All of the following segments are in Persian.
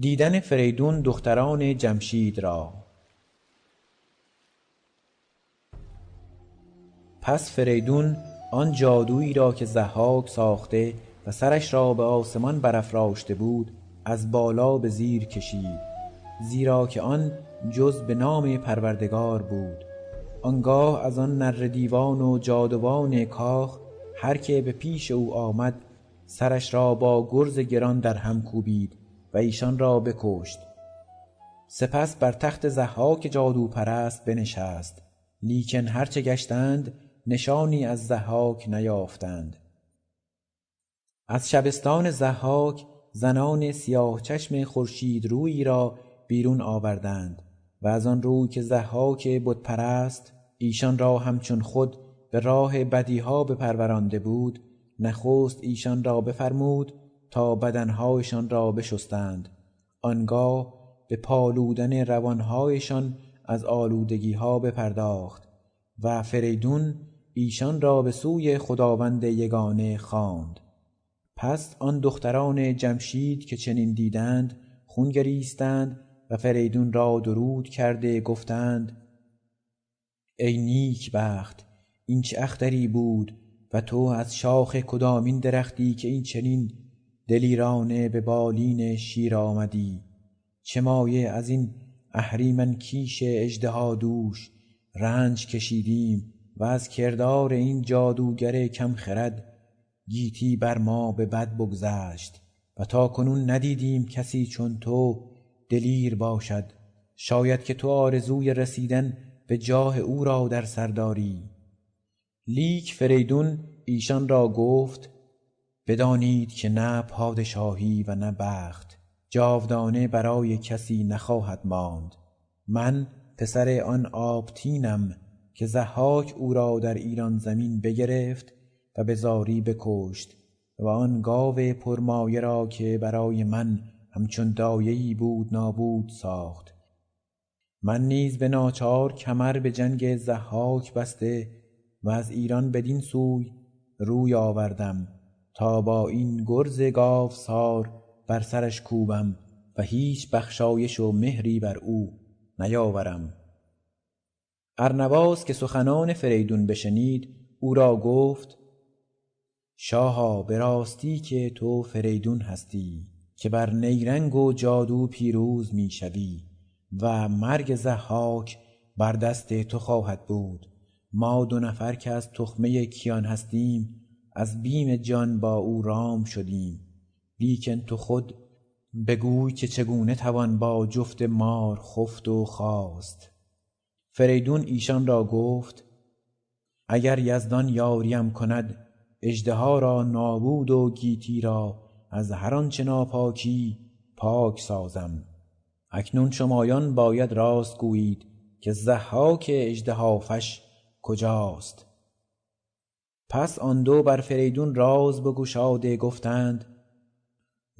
دیدن فریدون دختران جمشید را. پس فریدون آن جادویی را که ضحاک ساخته و سرش را به آسمان برافراشته بود از بالا به زیر کشید، زیرا که آن جز به نام پروردگار بود. آنگاه از آن نره دیوان و جادوان کاخ هر که به پیش او آمد سرش را با گرز گران در هم کوبید و ایشان را بکشت. سپس بر تخت ضحاک جادوپرست بنشست، لیکن هرچه گشتند نشانی از ضحاک نیافتند. از شبستان ضحاک زنان سیاه چشم خورشید رویی را بیرون آوردند و از آن روی که ضحاک بت پرست ایشان را همچون خود به راه بدیها بپرورانده بود، نخست ایشان را بفرمود تا بدنهایشان را بشستند. آنگاه به پالودن روانهایشان از آلودگیها بپرداخت و فریدون ایشان را به سوی خداوند یگانه خواند. پس آن دختران جمشید که چنین دیدند خون گریستند و فریدون را درود کرده گفتند: ای نیک بخت، این چه اختری بود و تو از شاخ کدامین درختی که این چنین دلیرانه به بالین شیر آمدی؟ چه مایه از این اهریمن کیش اژدهادوش رنج کشیدیم و از کردار این جادوگر کم خرد گیتی بر ما به بد بگذشت و تا کنون ندیدیم کسی چون تو دلیر باشد. شاید که تو آرزوی رسیدن به جاه او را در سر داری. لیک فریدون ایشان را گفت: بدانید که نه پادشاهی و نه بخت جاودانه برای کسی نخواهد ماند. من پسر آن آبتینم که ضحاک او را در ایران زمین بگرفت و به زاری بکشت و آن گاو پرمایه را که برای من همچون دایه‌ای بود نابود ساخت. من نیز به ناچار کمر به جنگ ضحاک بسته و از ایران بدین سوی روی آوردم تا با این گرز گاوسار بر سرش کوبم و هیچ بخشایش و مهری بر او نیاورم. ارنواز که سخنان فریدون بشنید او را گفت: شاها، به راستی که تو فریدون هستی که بر نیرنگ و جادو پیروز می شوی و مرگ ضحاک بر دست تو خواهد بود. ما دو نفر که از تخمه کیان هستیم از بیم جان با او رام شدیم، لیکن تو خود بگوی که چگونه توان با جفت مار خفت و خاست. فریدون ایشان را گفت: اگر یزدان یاریم کند اژدها را نابود و گیتی را از هر آنچه ناپاکی پاک سازم. اکنون شمایان باید راست گویید که ضحاک اژدهافش کجاست؟ پس آن دو بر فریدون راز بگشاده گفتند: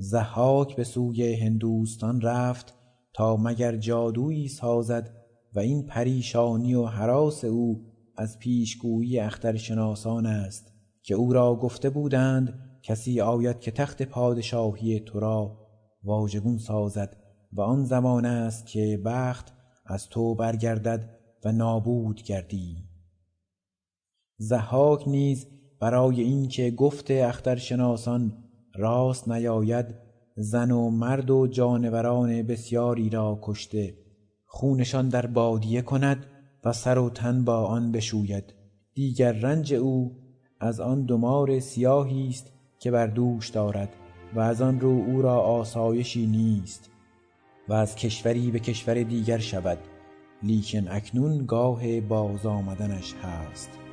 ضحاک به سوی هندوستان رفت تا مگر جادویی سازد و این پریشانی و هراس او از پیشگویی اخترشناسان است که او را گفته بودند کسی آید که تخت پادشاهی تو را واژگون سازد و آن زمان است که بخت از تو برگردد و نابود گردی. ضحاک نیز برای این که گفت اخترشناسان راست نیاید زن و مرد و جانوران بسیاری را کشته، خونشان در بادیه کند و سر و تن با آن بشوید. دیگر رنج او از آن دو مار سیاهی است که بر دوش دارد و از آن رو او را آسایشی نیست و از کشوری به کشور دیگر شود، لیکن اکنون گاه باز آمدنش هست.